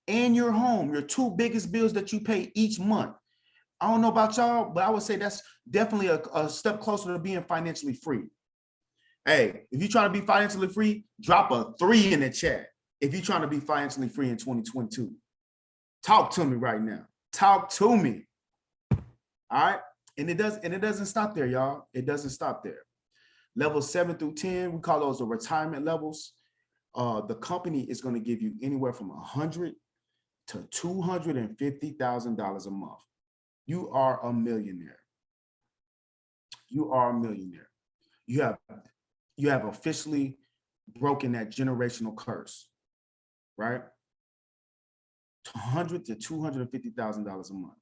and your home, your 2 biggest bills that you pay each month. I don't know about y'all, but I would say that's definitely a step closer to being financially free. Hey, if you're trying to be financially free, drop a 3 in the chat. If you're trying to be financially free in 2022, talk to me right now. Talk to me. All right. And it doesn't stop there, y'all. It doesn't stop there. Levels 7 through 10, we call those the retirement levels. The company is going to give you anywhere from $100,000 to $250,000 a month. You are a millionaire. You are a millionaire. You have officially broken that generational curse, right? $100,000 to $250,000 a month,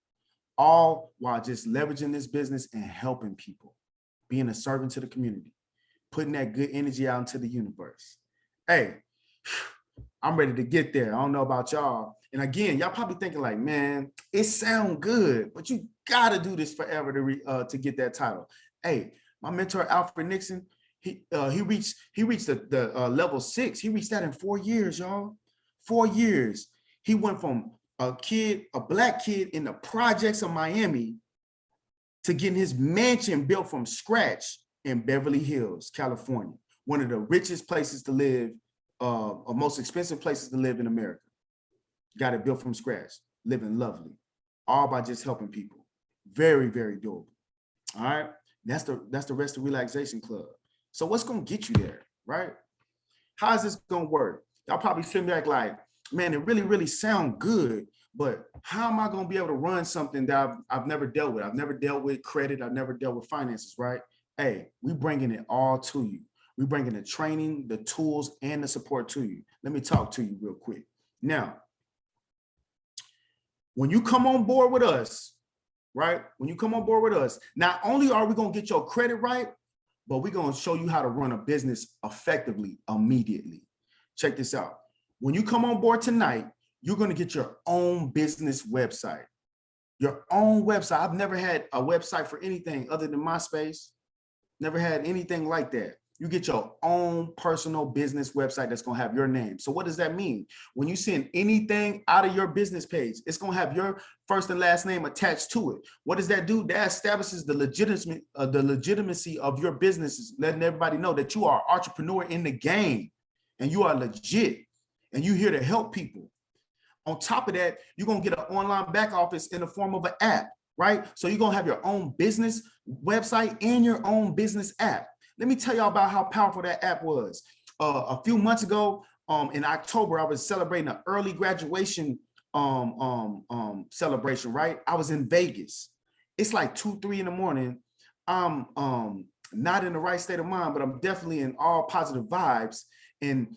all while just leveraging this business and helping people, being a servant to the community, putting that good energy out into the universe. Hey, I'm ready to get there. I don't know about y'all. And again, y'all probably thinking like, man, it sounds good, but you gotta do this forever to get that title. Hey, my mentor Alfred Nixon, he reached the level 6. He reached that in 4 years, y'all. 4 years. He went from a black kid in the projects of Miami to getting his mansion built from scratch in Beverly Hills, California, one of the richest places to live, or most expensive places to live in America. Got it built from scratch, living lovely, all by just helping people. Very, very doable. All right, that's the Rest of Relaxation Club. So what's gonna get you there, right? How is this gonna work? Y'all probably sitting back like, man, it really, really sound good, but how am I gonna be able to run something that I've never dealt with? I've never dealt with credit. I've never dealt with finances, right? Hey, we bringing it all to you. We bringing the training, the tools, and the support to you. Let me talk to you real quick. Now, when you come on board with us, right? When you come on board with us, not only are we gonna get your credit right, but we're gonna show you how to run a business effectively, immediately. Check this out. When you come on board tonight, you're gonna get your own business website. Your own website. I've never had a website for anything other than MySpace. Never had anything like that. You get your own personal business website that's gonna have your name. So what does that mean? When you send anything out of your business page, it's gonna have your first and last name attached to it. What does that do? That establishes the legitimacy of your businesses, letting everybody know that you are an entrepreneur in the game and you are legit and you're here to help people. On top of that, you're gonna get an online back office in the form of an app, right? So you're gonna have your own business website and your own business app. Let me tell y'all about how powerful that app was. A few months ago, in October, I was celebrating an early graduation celebration, right? I was in Vegas. It's like 2, 3 in the morning. I'm not in the right state of mind, but I'm definitely in all positive vibes. And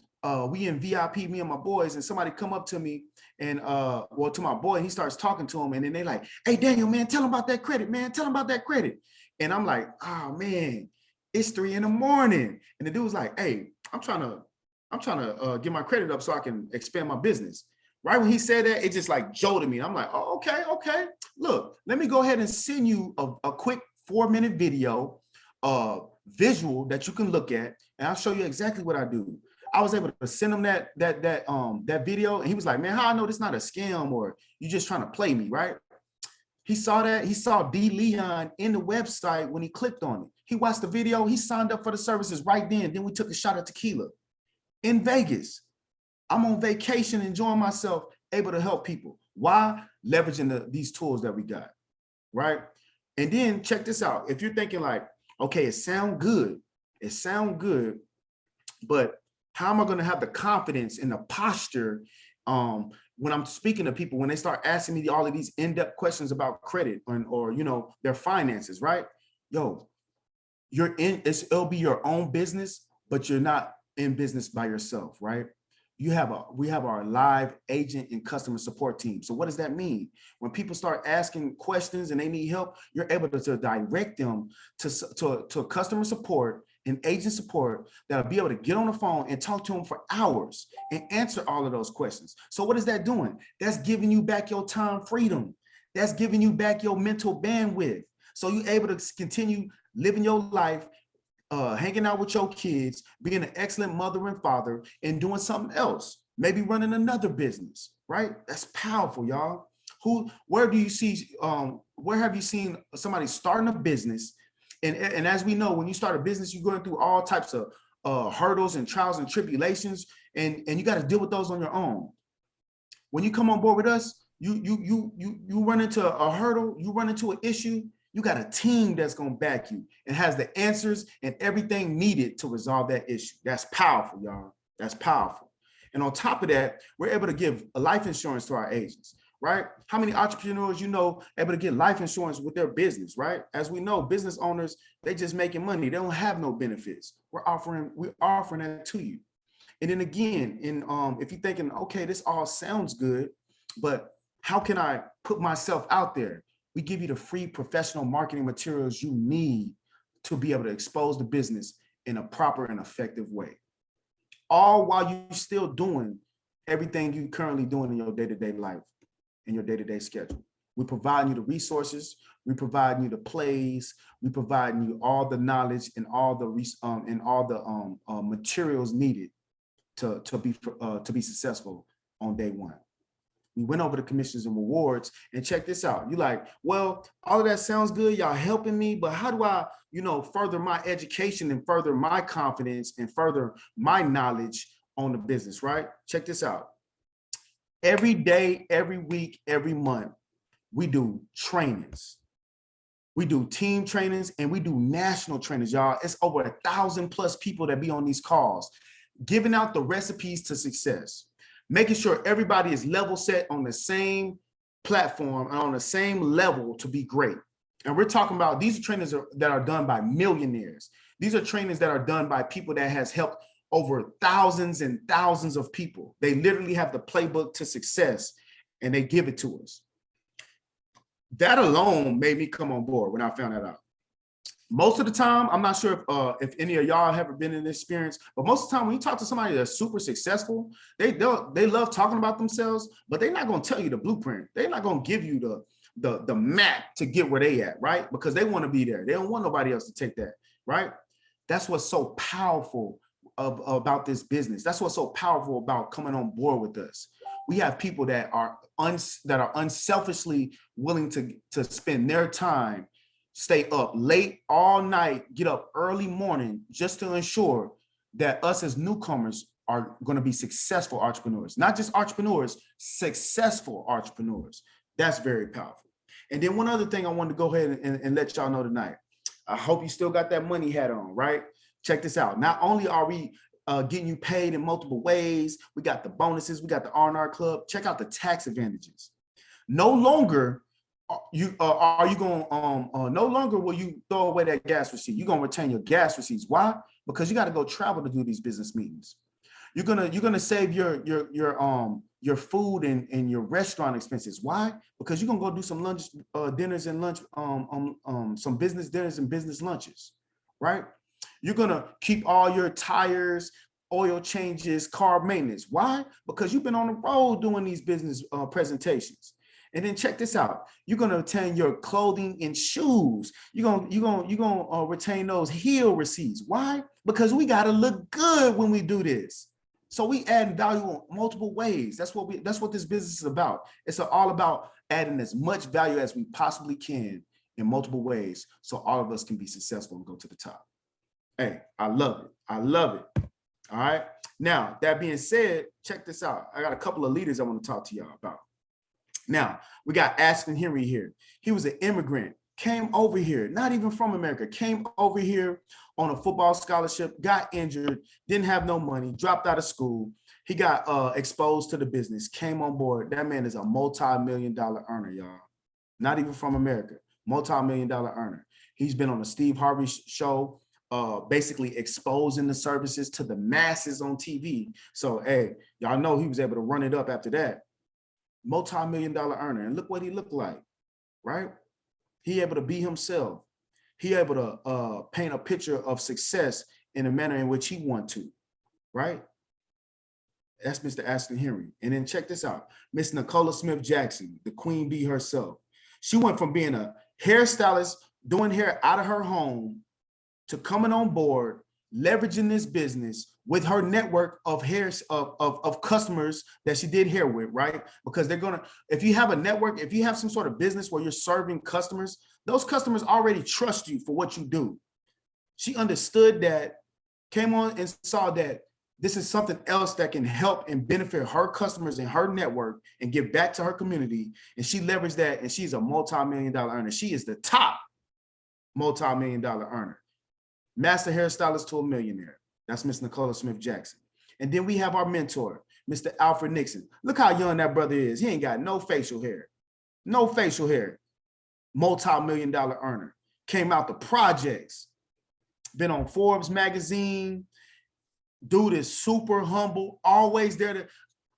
we in VIP, me and my boys, and somebody come up to me and well, to my boy, and he starts talking to him, and then they like, hey, Daniel, man, tell him about that credit, man. Tell him about that credit. And I'm like, oh man, it's 3 in the morning. And the dude was like, hey, I'm trying to get my credit up so I can expand my business. Right when he said that, it just like jolted me. I'm like, oh, okay. Look, let me go ahead and send you a quick 4-minute video, visual that you can look at, and I'll show you exactly what I do. I was able to send him that video, and he was like, man, how I know this not a scam or you just trying to play me, right? He saw that. He saw D. Leon in the website when he clicked on it. He watched the video. He signed up for the services right then. Then we took a shot of tequila in Vegas. I'm on vacation, enjoying myself, able to help people. Why? Leveraging these tools that we got, right? And then check this out. If you're thinking like, okay, it sounds good, but how am I going to have the confidence and the posture when I'm speaking to people, when they start asking me all of these in-depth questions about credit or you know, their finances, right? Yo, it'll be your own business, but you're not in business by yourself, right? We have our live agent and customer support team. So what does that mean? When people start asking questions and they need help, you're able to direct them to customer support and agent support that'll be able to get on the phone and talk to them for hours and answer all of those questions. So what is that doing? That's giving you back your time freedom. That's giving you back your mental bandwidth. So you're able to continue living your life, hanging out with your kids, being an excellent mother and father, and doing something else, maybe running another business, right? That's powerful, y'all. Where have you seen somebody starting a business? And as we know, when you start a business, you're going through all types of hurdles and trials and tribulations, and you got to deal with those on your own. When you come on board with us, you run into a hurdle, you run into an issue, you got a team that's going to back you and has the answers and everything needed to resolve that issue. That's powerful, y'all. That's powerful. And on top of that, we're able to give a life insurance to our agents, right? How many entrepreneurs you know able to get life insurance with their business, right? As we know, business owners, they just making money. They don't have no benefits. We're offering that to you. And then again, if you're thinking, okay, this all sounds good, but how can I put myself out there? We give you the free professional marketing materials you need to be able to expose the business in a proper and effective way. All while you're still doing everything you're currently doing in your day-to-day life, in your day-to-day schedule. We provide you the resources, we provide you the plays, we provide you all the knowledge and all the materials needed to be successful on day one. We went over the commissions and rewards, and check this out. You're like, well, all of that sounds good. Y'all helping me, but how do I, further my education and further my confidence and further my knowledge on the business, right? Check this out. Every day, every week, every month, we do trainings. We do team trainings and we do national trainings, y'all. It's over 1,000+ people that be on these calls, giving out the recipes to success, making sure everybody is level set on the same platform and on the same level to be great. And we're talking about these trainings that are done by millionaires. These are trainings that are done by people that has helped over thousands and thousands of people. They literally have the playbook to success and they give it to us. That alone made me come on board when I found that out. Most of the time, I'm not sure if any of y'all have ever been in this experience, but most of the time when you talk to somebody that's super successful, they love talking about themselves, but they're not going to tell you the blueprint. They're not going to give you the map to get where they at, right? Because they want to be there. They don't want nobody else to take that, right? That's what's so powerful about this business. That's what's so powerful about coming on board with us. We have people that are unselfishly willing to spend their time, stay up late all night, get up early morning just to ensure that us as newcomers are going to be successful entrepreneurs, not just entrepreneurs, successful entrepreneurs. That's very powerful. And then one other thing I wanted to go ahead and let y'all know tonight. I hope you still got that money hat on, right? Check this out. Not only are we getting you paid in multiple ways, we got the bonuses, we got the R&R Club. Check out the tax advantages. No longer no longer will you throw away that gas receipt. You're gonna retain your gas receipts. Why? Because you got to go travel to do these business meetings. You're gonna save your food and your restaurant expenses. Why? Because you're gonna go do some lunch dinners and lunch some business dinners and business lunches, right? You're gonna keep all your tires, oil changes, car maintenance. Why? Because you've been on the road doing these business presentations. And then check this out. You're going to retain your clothing and shoes. You're going to retain those heel receipts. Why? Because we got to look good when we do this. So we add value on multiple ways. That's what this business is about. It's all about adding as much value as we possibly can in multiple ways so all of us can be successful and go to the top. Hey, I love it. I love it. All right. Now, that being said, check this out. I got a couple of leaders I want to talk to y'all about. Now, we got Aspen Henry here. He was an immigrant, came over here, not even from America, came over here on a football scholarship, got injured, didn't have no money, dropped out of school. He got exposed to the business, came on board. That man is a multi-million-dollar earner, y'all. Not even from America, multi-million-dollar earner. He's been on the Steve Harvey show, basically exposing the services to the masses on TV. So, hey, y'all know he was able to run it up after that. Multi-million-dollar earner, and look what he looked like, right? He able to be himself. He able to paint a picture of success in a manner in which he want to, right? That's Mr. Aspen Henry. And then check this out, Miss Nicola Smith Jackson, the queen bee herself. She went from being a hairstylist, doing hair out of her home, to coming on board, leveraging this business with her network of of customers that she did hair with, right? Because they're gonna, if you have a network, if you have some sort of business where you're serving customers, those customers already trust you for what you do. She understood that, came on and saw that this is something else that can help and benefit her customers and her network and give back to her community. And she leveraged that, and she's a multi-million-dollar earner. She is the top multi-million-dollar earner. Master hairstylist to a millionaire. That's Miss Nicola Smith Jackson. And then we have our mentor, Mr. Alfred Nixon. Look how young that brother is. He ain't got no facial hair. No facial hair. Multi-million-dollar earner. Came out the projects. Been on Forbes magazine. Dude is super humble. Always there to,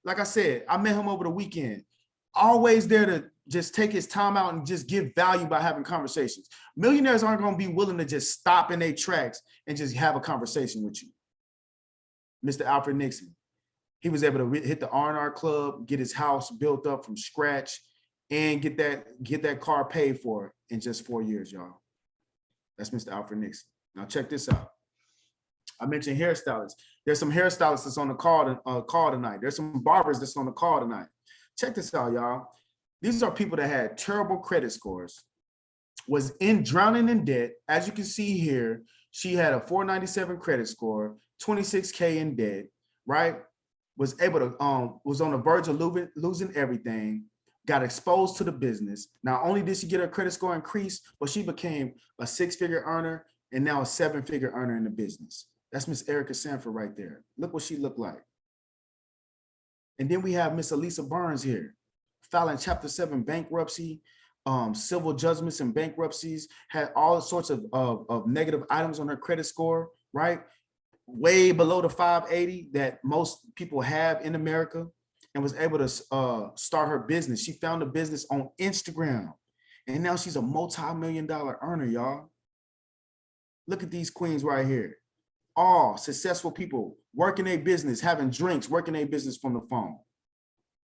like I said, I met him over the weekend. Always there to just take his time out and just give value by having conversations. Millionaires aren't going to be willing to just stop in their tracks and just have a conversation with you. Mr. Alfred Nixon, he was able to hit the R&R club, get his house built up from scratch, and get that car paid for in just 4 years, y'all. That's Mr. Alfred Nixon. Now check this out. I mentioned hairstylists. There's some hairstylists that's on the call tonight. There's some barbers that's on the call tonight. Check this out, y'all. These are people that had terrible credit scores, was drowning in debt. As you can see here, she had a 497 credit score, 26K in debt, right? Was able to, was on the verge of losing everything, got exposed to the business. Not only did she get her credit score increased, but she became a 6-figure earner and now a 7-figure earner in the business. That's Miss Erica Sanford right there. Look what she looked like. And then we have Miss Elisa Burns here, filing Chapter 7 bankruptcy, civil judgments and bankruptcies, had all sorts of negative items on her credit score, right? Way below the 580 that most people have in America, and was able to start her business. She found a business on Instagram, and now she's a multi-million-dollar earner, y'all. Look at these queens right here. All successful people working a business, having drinks, working a business from the phone.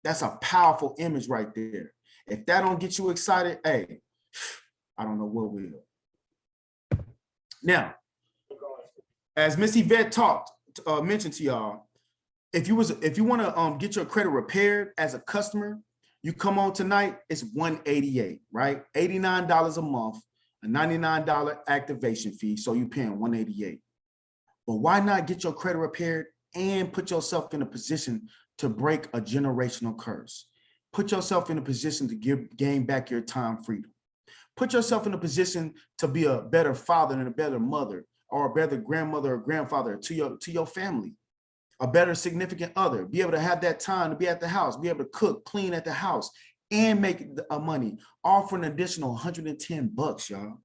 That's a powerful image right there. If that don't get you excited, hey, I don't know what will. Now, as Miss Yvette mentioned to y'all, if you want to get your credit repaired as a customer, you come on tonight, it's $188, right? $89 a month, a $99 activation fee, so you're paying $188. But why not get your credit repaired and put yourself in a position to break a generational curse? Put yourself in a position to gain back your time freedom. Put yourself in a position to be a better father and a better mother, or a better grandmother or grandfather to your family, a better significant other. Be able to have that time to be at the house, be able to cook, clean at the house, and make money, all for an additional $110, y'all.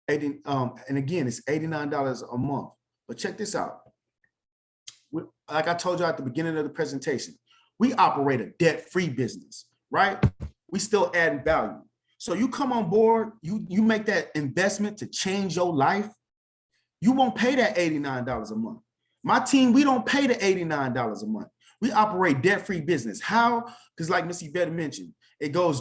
And again, it's $89 a month. But check this out. Like I told you at the beginning of the presentation, we operate a debt-free business, right? We still adding value. So you come on board, you make that investment to change your life, you won't pay that $89 a month. My team, we don't pay the $89 a month. We operate debt-free business. How? Because like Miss Yvette mentioned, it goes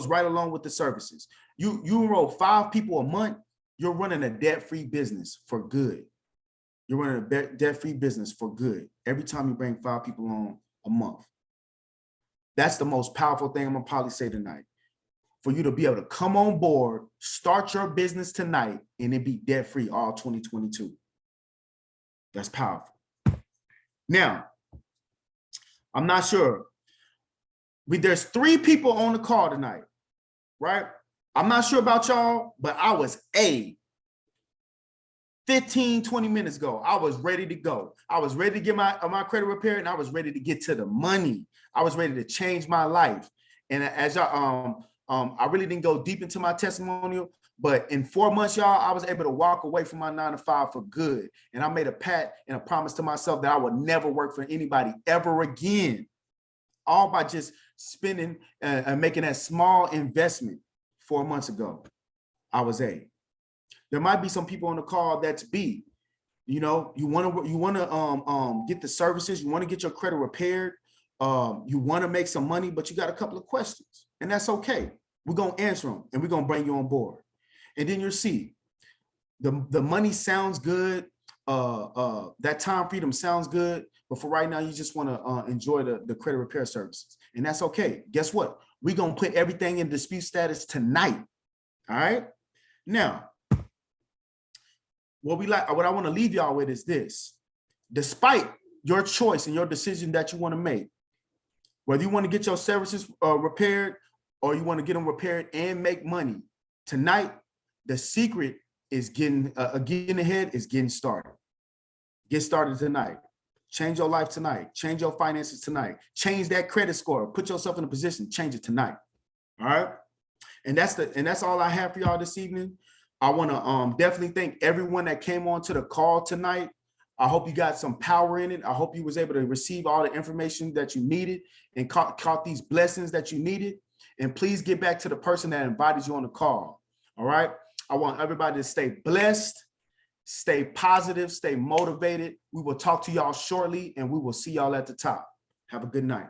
right along with the services. You enroll 5 people a month, you're running a debt-free business for good. You're running a debt-free business for good every time you bring 5 people on a month. That's the most powerful thing I'm gonna probably say tonight. For you to be able to come on board, start your business tonight, and then be debt-free all 2022. That's powerful. Now, I'm not sure. There's 3 people on the call tonight, right? I'm not sure about y'all, but I was 15, 20 minutes ago, I was ready to go. I was ready to get my credit repaired, and I was ready to get to the money. I was ready to change my life. And as y'all, I really didn't go deep into my testimonial, but in 4 months, y'all, I was able to walk away from my 9-to-5 for good. And I made a pact and a promise to myself that I would never work for anybody ever again, all by just spending and making that small investment 4 months ago. I was A. There might be some people on the call that's B. You know, you want to get the services, you want to get your credit repaired, you want to make some money, but you got a couple of questions, and that's okay. We're going to answer them, and we're going to bring you on board. And then you'll see the money sounds good. That time freedom sounds good, but for right now, you just want to enjoy the credit repair services, and that's okay. Guess what? We're going to put everything in dispute status tonight. All right. Now, what I want to leave y'all with is this. Despite your choice and your decision that you want to make, whether you want to get your services repaired or you want to get them repaired and make money, tonight, the secret is getting ahead is getting started. Get started tonight. Change your life tonight. Change your finances tonight. Change that credit score. Put yourself in a position. Change it tonight. All right. And that's all I have for y'all this evening. I want to definitely thank everyone that came on to the call tonight. I hope you got some power in it. I hope you was able to receive all the information that you needed and caught these blessings that you needed. And please get back to the person that invited you on the call. All right. I want everybody to stay blessed, stay positive, stay motivated. We will talk to y'all shortly and we will see y'all at the top. Have a good night.